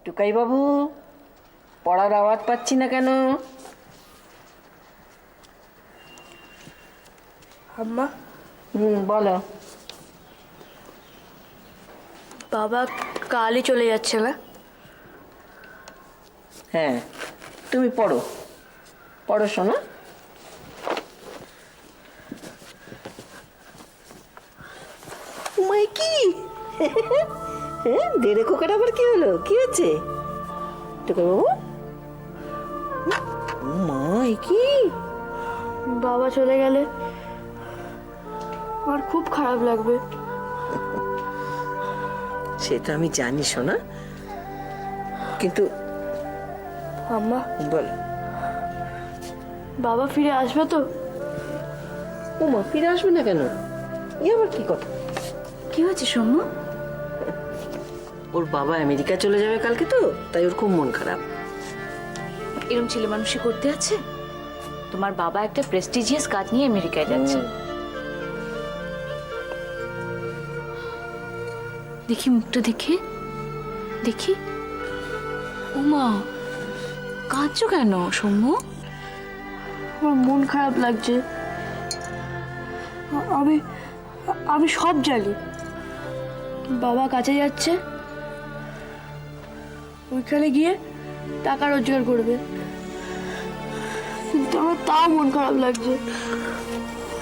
টুকাই বাবু, পড়ার আওয়াজ পাচ্ছি না কেন? আম্মা, বলো। বাবা কালই চলে যাচ্ছে না? হ্যাঁ, তুমি পড়ো পড়ো শোনো। উমাই কি হ্যাঁ, দেড়ে খোকার আবার কি হলো? কি হচ্ছে টুকাই বাবু? উমাই কি? বাবা চলে গেলে আমার খুব খারাপ লাগবে। সেটা আমি জানি শোনা, কিন্তু আম্মা, বল। বাবা ফিরে আসবে তো? উমা ফিরে আসবে না কেন? এ আবার কি কথা? কি হয়েছে সৌম্য? ওর বাবা আমেরিকা চলে যাবে কালকে, তো তাই ওর খুব মন খারাপ। এরকম ছেলে মানুষই করতে আছে? তোমার বাবা একটা প্রেস্টিজিয়াস কাজ নিয়ে আমেরিকায় যাচ্ছে। দেখি মুখটা, দেখি দেখি। উমা, কাঁদছো কেন সৌম্য? আমার মন খারাপ লাগছে। আমি আমি সব জানি। বাবা কাছে যাচ্ছে, ওইখানে গিয়ে টাকা রোজগার করবে, কিন্তু আমার তাও মন খারাপ লাগছে।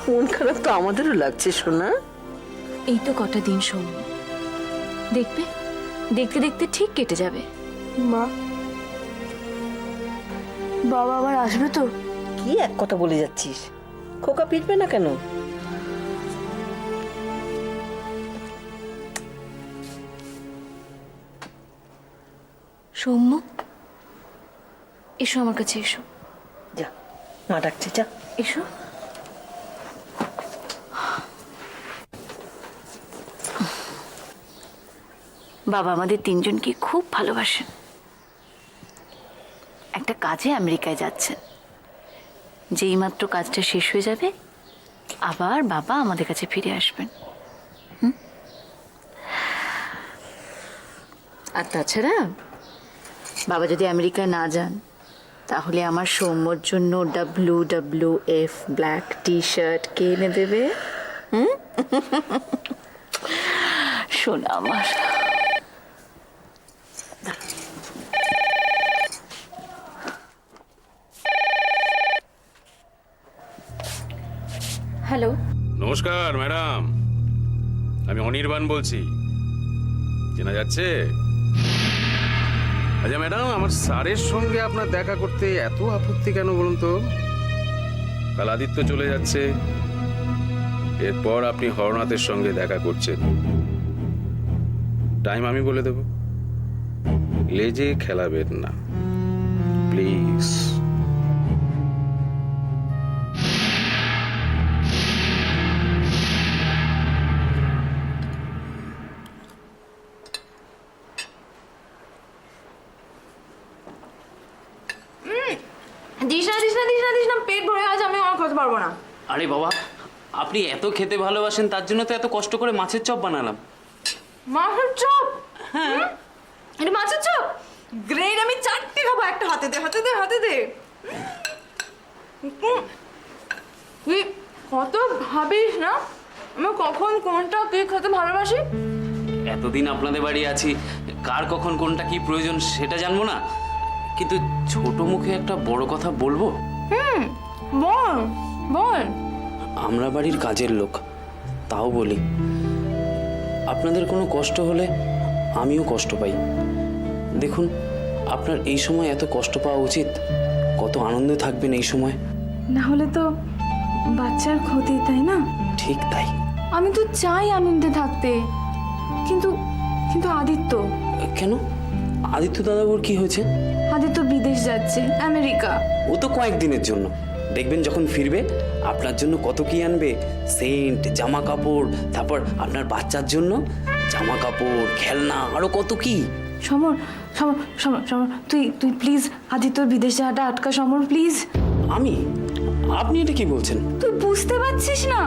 মন খারাপ তো আমাদেরও লাগছে সোনা। এই তো কটা দিন সৌম্য, দেখবে দেখতে দেখতে ঠিক কেটে যাবে। মা, বাবা আবার আসবে তো? কি এক কথা বলে যাচ্ছিস? খোকা পিটবে না কেন? সৌম্য, এসো আমার কাছে, এসো যা, মা ডাকছে, যা। এসো। বাবা আমাদের তিনজনকে খুব ভালোবাসেন। একটা কাজে আমেরিকায় যাচ্ছেন, যেই মাত্র কাজটা শেষ হয়ে যাবে আবার বাবা আমাদের কাছে ফিরে আসবেন। আর তাছাড়া বাবা যদি আমেরিকায় না যান, তাহলে আমার সৌম্যর জন্য WWF ব্ল্যাক টি-শার্ট কে এনে দেবে? শোনা আমার। হ্যালো, নমস্কার ম্যাডাম, আমি অনির্বাণ বলছি। চেনা যাচ্ছে? আচ্ছা ম্যাডাম, আমার স্যারের সঙ্গে আপনার দেখা করতে এত আপত্তি কেন বলুন তো? কাল আদিত্য চলে যাচ্ছে, এরপর আপনি হরনাথের সঙ্গে দেখা করছেন। টাইম আমি বলে দেব, লেজে খেলাবেন না প্লিজ। দিস না, পেট ভরে গেছে, আমি আর খেতে পারবো না। আরে বাবা, আপনি এত খেতে ভালোবাসেন, তার জন্য তো এত কষ্ট করে মাছের চপ বানালাম। মাছের চপ? হ্যাঁ, এটা মাছের চপ। গ্রেড আমি 4টে খাবো। একটা হাতে দে, হাতে দে, হাতে দে। তুই কত ভাবিস না আমি কখন কোনটা কে খেতে ভালোবাসি? এতদিন আপনাদের বাড়ি আছি, কার কখন কোনটা কি প্রয়োজন সেটা জানবো না, কিন্তু ছোট মুখে একটা বড় কথা বলবো। বল বল। আমরা বাড়ির কাজের লোক, তাও বলি, আপনাদের কোনো কষ্ট হলে আমিও কষ্ট পাই। দেখুন, আপনার এই সময় এত কষ্ট পাওয়া উচিত। কত আনন্দে থাকবেন এই সময়। না হলে তো বাচ্চার ক্ষতি, তাই না? ঠিক তাই। আমি তো চাই আনন্দে থাকতে, কিন্তু কিন্তু আদিত্য। কেন? আদিত্য দাদাবুর কি হয়েছে? আদিত্য বিদেশ যাচ্ছে, আমেরিকা। ও তো কয়েকদিনের জন্য, দেখবেন যখন ফিরবে আপনার জন্য কত কি আনবে। সেন্ট, জামা কাপড়, তারপর আপনার বাচ্চার জন্য জামা কাপড়, খেলনা, আরো কত কি। সমর সমর সমর সমর, তুই তুই প্লিজ আদিত্যর বিদেশ যাওয়াটা আটকা। সমর প্লিজ। আমি? আপনি এটা কি বলছেন? তুই বুঝতে পারছিস না?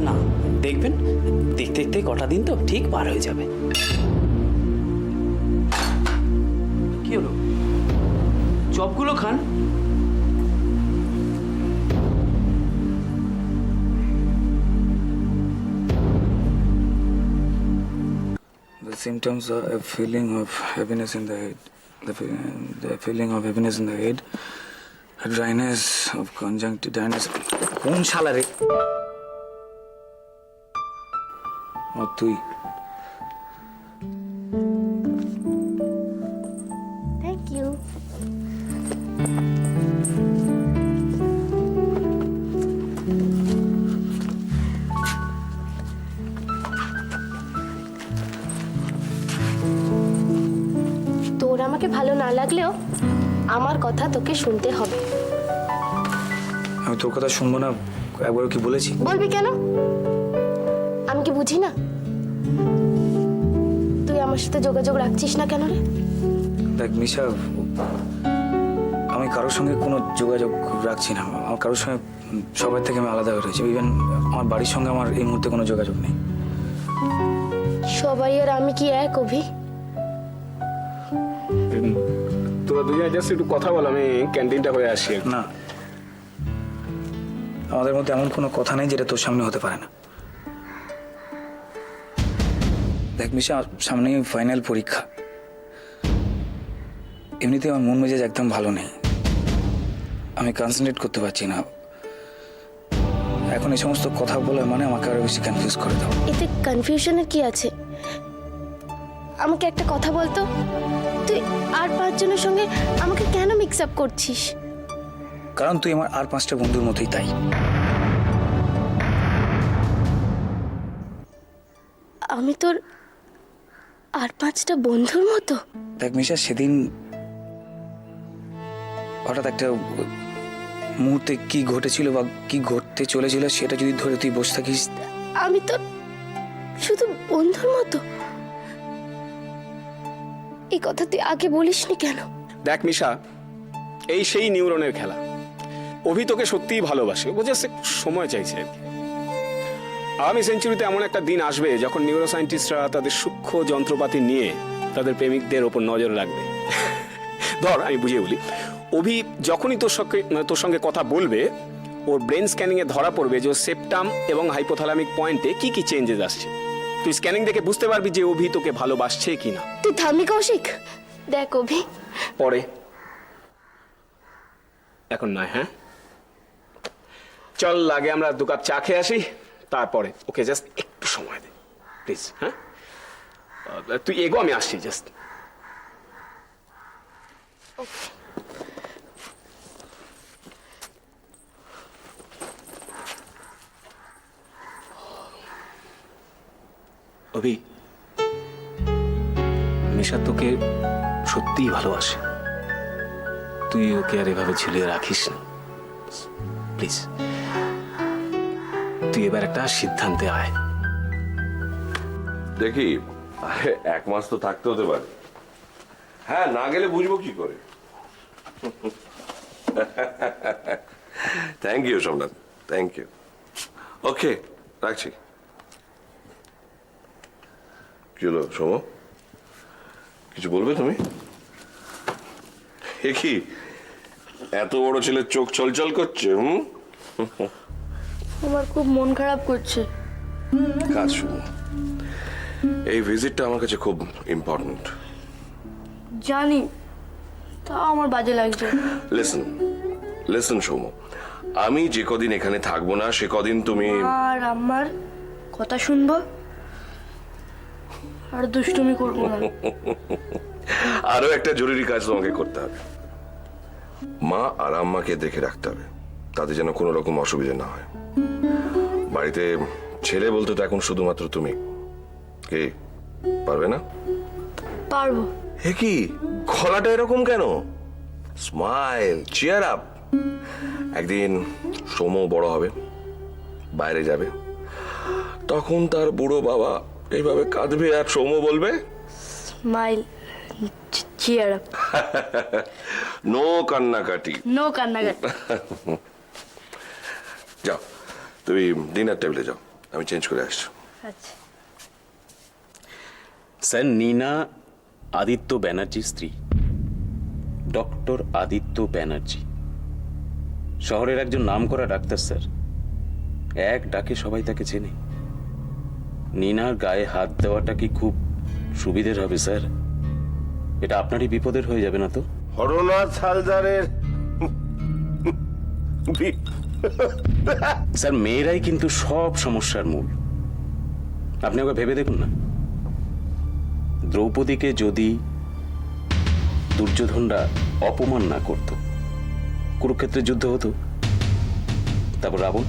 না, দেখবেন দেখতে দেখতে কটা দিন তো ঠিক পার হয়ে যাবে। কি হলো? চপগুলো খান। The symptoms are a feeling of heaviness in the head, the feeling of heaviness in the head, a dryness of conjunctivitis. কোন শালা রে? ও তুই? Thank you. তোর আমাকে ভালো না লাগলেও আমার কথা তোকে শুনতে হবে। আমি তোর কথা শুনবো না একবারও কি বলেছি? বলবি কেন? আমি কি বুঝি না? তুই আমার সাথে যোগাযোগ রাখছিস না কেন রে? দেখ মিশা, আমি কারোর সঙ্গে কোনো যোগাযোগ রাখছি না। আমার কারোর সঙ্গে সবার থেকে আমি আলাদা হয়ে রয়েছি। ইভেন আমার বাড়ির সঙ্গে আমার এই মুহূর্তে কোনো যোগাযোগ নেই। সবাই আর আমি কি এক অভি? তোরা দুজনে জাস্ট একটু কথা বল, আমি ক্যান্টিনটা হয়ে আসি। না, আমাদের মধ্যে এমন কোনো কথা নেই যেটা তোর সামনে হতে পারে না। দেখ মিশা, সামনেই ফাইনাল পরীক্ষা। এমনিতে আমার মন মেজাজ একদম ভালো নেই, আমি কনসেন্ট্রেট করতে পারছি না। এখন এই সমস্ত কথা বলে মানে আমাকে আরো বেশি কনফিউজ করে দাও। এতে কনফিউশনের কি আছে? আমাকে একটা কথা বলতো, তুই আর 5 জনের সঙ্গে আমাকে কেন মিক্স আপ করছিস? কারণ তুই আমার আর 5টা বন্ধুর মতোই, তাই। আমি তোর আর 5টা বন্ধুর মতো? দেখ মিশা, সেদিন হঠাৎ একটা মুহূর্তে কি ঘটেছিল বা কি ঘটতে চলেছিল সেটা যদি ধরে তুই বসে থাকিস। আমি তোর শুধু বন্ধুর মতো? এই কথা তুই আগে বলিসনি কেন? দেখ মিশা, এই সেই নিউরনের খেলা। অভি তোকে সত্যিই ভালোবাসে, ও জাস্ট সময় চাইছে আর কি। আগামী সেঞ্চুরিতে এমন একটা দিন আসবে যখন নিউরো সায়েন্টিস্টরা তাদের সূক্ষ্ম যন্ত্রপাতি নিয়ে তাদের প্রেমিকদের ওপর নজর রাখবে। ধর আমি বুঝিয়ে বলি, অভি যখনই তোর সঙ্গে কথা বলবে, ওর ব্রেন স্ক্যানিং এ ধরা পড়বে যে সেপ্টাম এবং হাইপোথ্যালামিক পয়েন্টে কি কি চেঞ্জেস আসছে। তুই স্ক্যানিং দেখে বুঝতে পারবি যে অভি তোকে ভালোবাসছে কিনা। তুই থামবি কৌশিক? দেখ অভি, পরে, এখন নয়। হ্যাঁ চল, আগে আমরা 2 কাপ চা খেয়ে আসি, তারপরে ওকে জাস্ট একটু সময় দে প্লিজ। হ্যাঁ তুই এগো, আমি আসছি জাস্ট। অভি, মিশা তোকে সত্যিই ভালোবাসে। তুই ওকে আর এভাবে ঝুলিয়ে রাখিস না প্লিজ। তুই এবার একটা সিদ্ধান্তে আয়। দেখি, 1 মাস তো থাকতে হতে পারে। হ্যাঁ, না গেলে বুঝবো কি করে। Thank you Somnath, thank you. Okay, রাখছি। কি হলো সোম, কিছু বলবে তুমি? এ কি, এত বড় ছেলের চোখ চলচল করছে? আমার খুব মন খারাপ করছে। কাজ শুনো, এই ভিজিটটা আমার কাছে খুব ইম্পর্টেন্ট। জানি, তাও আমার বাজে লাগছে। লিসন সোম, আমি যে কদিন এখানে থাকবো না সে কদিন তুমি আর আমার কথা শুনবো আর দুষ্টুমি করবো না। আরো একটা জরুরি কাজ তোমাকে করতে হবে। মা আর আম্মাকে দেখে রাখতে হবে, তাতে যেন কোনো রকম অসুবিধা না হয়। বাড়িতে ছেলে বলতে তো এখন শুধুমাত্র তুমি। কে পারবে না? পারবো। হে কি, গলাটা এরকম কেন? Smile, cheer up. একদিন সোমো বড় হবে, বাইরে যাবে, তখন তার বুড়ো বাবা এইভাবে কাঁদবে আর সোমো বলবে স্মাইল, চিয়ার আপ। নো কান্নাকাটি। নো কান্নাকাটি। যাও, তুমি ডিনার টেবিলে যাও, আমি চেঞ্জ করে আসছি। আচ্ছা। স্যার, নীনা আদিত্য ব্যানার্জির স্ত্রী। ডক্টর আদিত্য ব্যানার্জি, শহরের একজন নামকরা ডাক্তার স্যার। এক ডাকে সবাই তাকে চেনে। নিনার গায়ে হাত দেওয়াটা কি খুব সুবিধের হবে স্যার? এটা আপনারই বিপদের হয়ে যাবে না তো? হরনাথ হালদারের স্যার, মেয়েরাই কিন্তু সব সমস্যার মূল। আপনি ওকে ভেবে দেখুন না, দ্রৌপদীকে যদি দুর্যোধনরা অপমান না করত, কুরুক্ষেত্রের যুদ্ধ হতো। তারপর রাবণ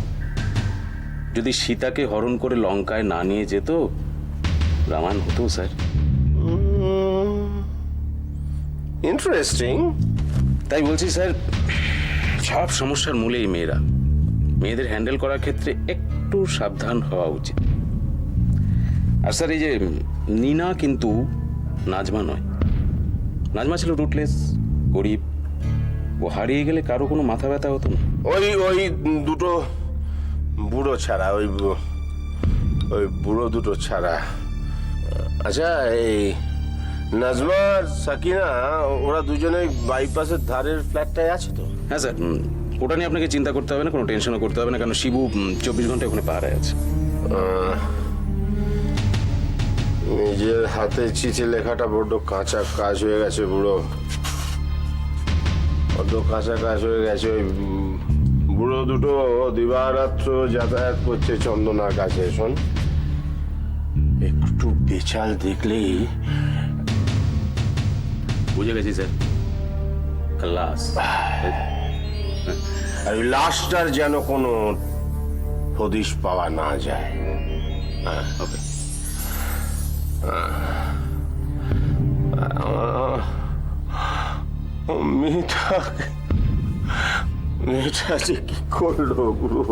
যদি সীতাকে হরণ করে লঙ্কায় না নিয়ে যেত, রামায়ণ হতো স্যার। ইন্টারেস্টিং। তাই বলছি স্যার, সব সমস্যার মূলেই মেয়েরা। মেয়েদের হ্যান্ডেল করার ক্ষেত্রে একটু সাবধান হওয়া উচিত। আর স্যার, এই যে নিনা কিন্তু নাজমা নয়। নাজমা ছিল রুটলেস, গরিব। ও হারিয়ে গেলে কারো কোনো মাথা ব্যথা হতো না। ওই দুটো বুড়ো ছাড়া, ওই বুড়ো দুটো ছাড়া। আচ্ছা, এই নাজমা আর সাকিনা ওরা দুজনেই বাইপাসের ধারের ফ্ল্যাটটায় আছে তো? হ্যাঁ স্যার, ওটা নিয়ে আপনাকে চিন্তা করতে হবে না, কোনো টেনশনও করতে হবে না, কারণ শিবু 24 ঘন্টা ওখানে পাহারায় আছে। নিজের হাতে চিঠি লেখাটা বড্ড কাঁচা কাজ হয়ে গেছে বুড়ো, বড্ড কাঁচা কাজ হয়ে গেছে। ওই বুড়ো দুটো দিবারাত্র যাতায়াত করছে চন্দনার কাছে। শোন, একটু বেচাল দেখলেই বুঝে গেছি স্যার, ক্লাস। আর ওই লাশটার যেন কোনো হদিশ পাওয়া না যায়। হ্যাঁ, ওকে। মেয়েটা যে কি করলো গুরু,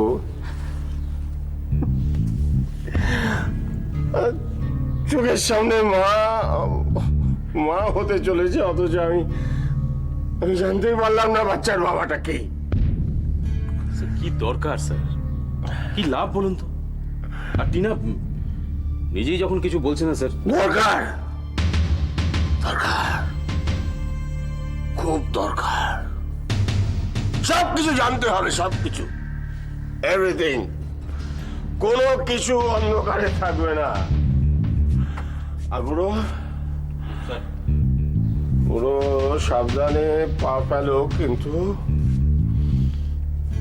চোখের সামনে মা হতে চলেছে, অথচ আমি জানতেই পারলাম না বাচ্চার বাবাটা কে। কি দরকার স্যার, কি লাভ বলুন তো? আর টিনা নিজেই যখন কিছু বলছে না স্যার। দরকার, দরকার, খুব দরকার। সবকিছু জানতে হবে, সবকিছু, এভরিথিং। কোনো কিছু অন্ধকারে থাকবে না। আর বুড়ো সাবধানে পা ফেলো, কিন্তু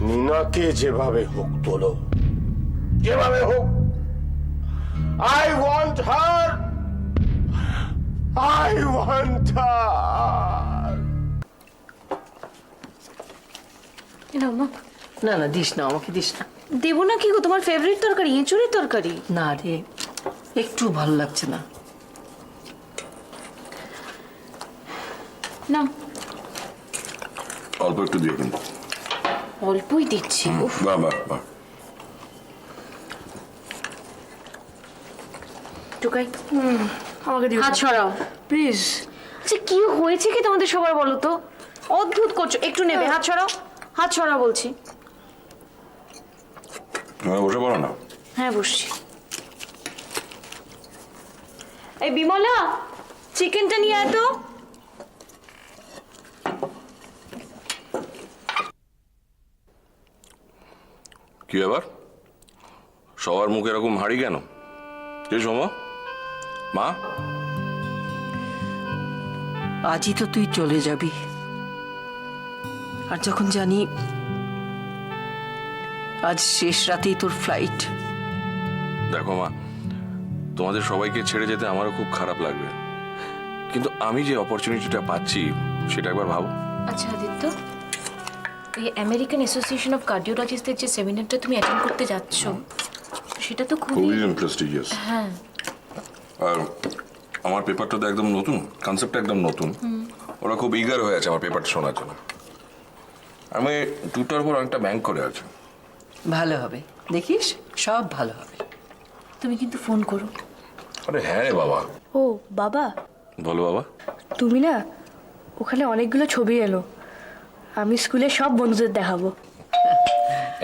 নিনাকে যেভাবে হোক তোলো, যেভাবে হোক। I want her. I want her. না না, দিস না, আমাকে দিস না। দেবো না কি গো, তোমার ফেভারিট তরকারি, এঁচুড়ের তরকারি। না রে, একটু ভালো লাগছে না। না, অল্প একটু দিয়ে কিন্তু। অল্পই দিচ্ছি। বাহ বাহ বাহ। টুকাই, আমাকে দিও হাত ছড়াও প্লিজ। আচ্ছা, কি হয়েছে কি তোমাদের সবার বলো তো? অদ্ভুত করছো। একটু নেবে, হাত ছড়াও, হাত ছড়াও বলছি। বসে পড়ো না। হ্যাঁ, বসছি। এই বিমলা, চিকেনটা নিয়ে আয় তো। কি ব্যাপার, সবার মুখে এরকম হাড়ি কেন? কে সোমা? মা, আজই তো তুই চলে যাবি, আর যখন জানি আজ শেষ রাতেই তোর ফ্লাইট। দেখো মা, তোমাদের সবাইকে ছেড়ে যেতে আমারও খুব খারাপ লাগবে, কিন্তু আমি যে অপরচুনিটিটা পাচ্ছি সেটা একবার ভাবো। আচ্ছা আদিত্য, এই আমেরিকান অ্যাসোসিয়েশন অফ কার্ডিওলজিস্টদের যে সেমিনারটা তুমি অ্যাটেন্ড করতে যাচ্ছ, সেটা তো খুবই প্রেস্টিজিয়াস। হ্যাঁ। আর আমার পেপারটা তো একদম নতুন, কনসেপ্টটা একদম নতুন। ওরা খুব ইগার হয়ে আছে আমার পেপারটা শোনার জন্য। আমি দুটার পর একটা ব্যাংক করে আছে। ভালো হবে, দেখিস, সব ভালো হবে। তুমি কিন্তু ফোন করো। আরে হ্যাঁ রে বাবা। ও বাবা, বলো বাবা। তুমি না, ওখানে অনেকগুলো ছবি এলো, আমি স্কুলে সব বন্ধুদের দেখাবো।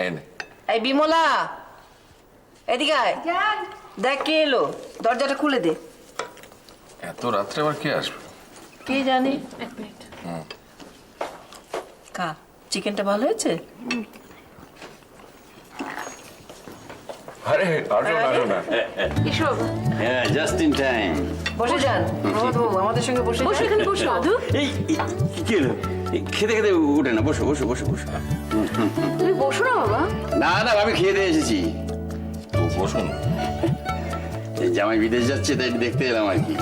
এনে এই বিমলা, এদিকে আয়। দেখ কে এলো, দরজাটা খুলে দে। এত রাত্রে আবার কে আসবে? কে জানে। এক মিনিট। কার চিকেনটা ভালো হয়েছে? আরে আসো না, আসো না। এসব হ্যাঁ জাস্ট ইন টাইম। বসে যান প্রমোদবাবু, আমাদের সঙ্গে বসে বসো, এখানে বসো। দাদু এই কি হলো? খেতে খেতে উঠে না, বসো বসো বসো বসো। তুমি বসো না বাবা। না না আমি খেয়ে দিয়ে এসেছি। তো বসুন। এই জামাই বিদেশ যাচ্ছে তাই একটু দেখতে এলাম আর কি।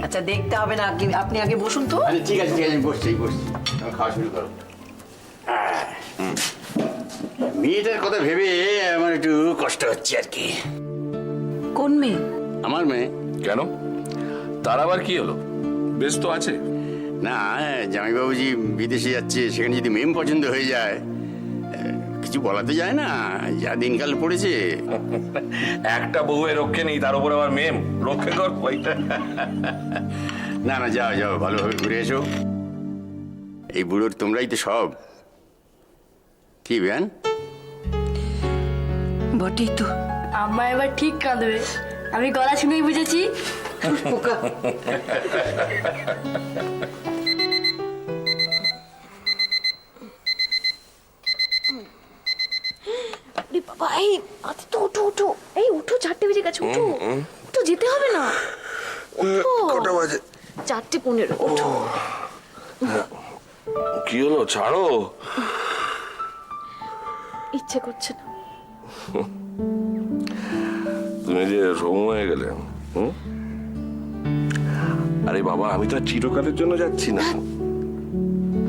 আচ্ছা দেখতে হবে না, আপনি আগে বসুন তো। আরে ঠিক আছে ঠিক আছে, আমি বসছি বসছি। তুমি খাওয়া শুরু করো। মেয়েটার কথা ভেবে আমার একটু কষ্ট হচ্ছে আর কি। কোন মেয়ে? আমার মেয়ে। কেন, তার আবার কি হলো? বেশ তো আছে। না জামাইবাবুজি বিদেশে যাচ্ছে, সেখানে যদি মেম পছন্দ হয়ে যায় কিছু বলা তো যায় না, যা দিনকাল পড়েছে। একটা বউয়ের রক্ষে নেই, তার উপর আবার মেম রক্ষে কর। না না যাও যাও, ভালোভাবে ঘুরে এসো। এই বুড়োর তোমরাই তো সব। কি বেন? বটেই তো। আম্মা এবার ঠিক কাঁদবে, আমি গলা শুনেই বুঝেছি। পোকা। আরে বাবা, এই আজ তো উঠো উঠো, এই উঠো, 4টে বেজে গেছে, উঠো উঠো, যেতে হবে না, উঠো। কটা বাজে? 4:15, উঠো। কি হলো, ছাড়ো। ইচ্ছে করছে না। তুমি যে সৌম্য হয়ে গেলে। আরে বাবা, আমি তো আর চিরকালের জন্য যাচ্ছি না।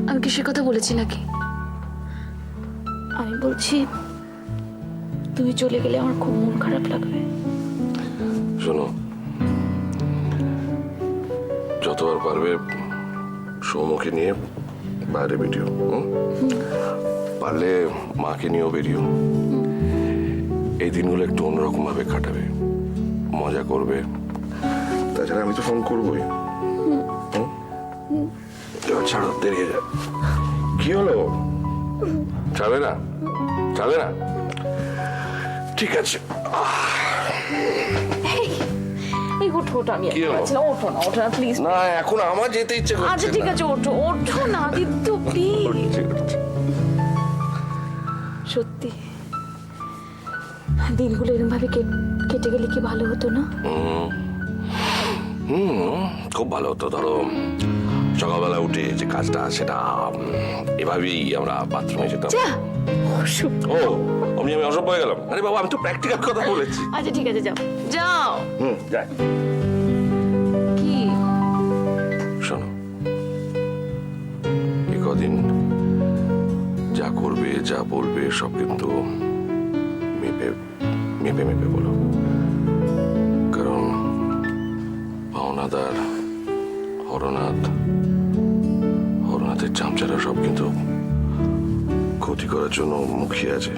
আমি কিসের কথা বলেছি নাকি? আমি বলছি তুমি চলে গেলে আমার খুব মন খারাপ লাগবে। শোনো, যতবার পারবে সৌম্যকে নিয়ে বাইরে বেরিও। পারলে মাকে নিয়েও বেরিও। এই দিনগুলো একটু অন্যরকম ভাবে কাটাবে, মজা করবে। তাছাড়া আমি তো ফোন করবোই। এবার ছাড়ো, দেরি হয়ে যায়। কি হলো, যাবে না? যাবে না? ঠিক আছে। এই ওঠো ওঠো, আমি কি হলো? বলছিলাম ওঠো না, ওঠো না প্লিজ। না, এখন আমার যেতে ইচ্ছে করছে। আচ্ছা ঠিক আছে, ওঠো ওঠো না দিদ্য প্লিজ। সত্যি দিনগুলো এরকম ভাবে কেটে গেলে কি ভালো হতো না? খুব ভালো হতো। ধরো সকালবেলা উঠে যে কাজটা, সেটা এভাবেই আমরা বাথরুমে যেতাম। ও আমি অসভ্য হয়ে গেলাম। আরে বাবা, আমি তো প্র্যাকটিক্যাল কথা বলেছি। আচ্ছা ঠিক আছে, যাও যাও। যাই। কি শোনো, এই কদিন যা করবে যা বলবে সব কিন্তু মেপে মেপে মেপে বলো। কারণ পাওনাদার হরনাথের চামচারা সব কিন্তু ক্ষতি করার জন্য মুখিয়ে আছে।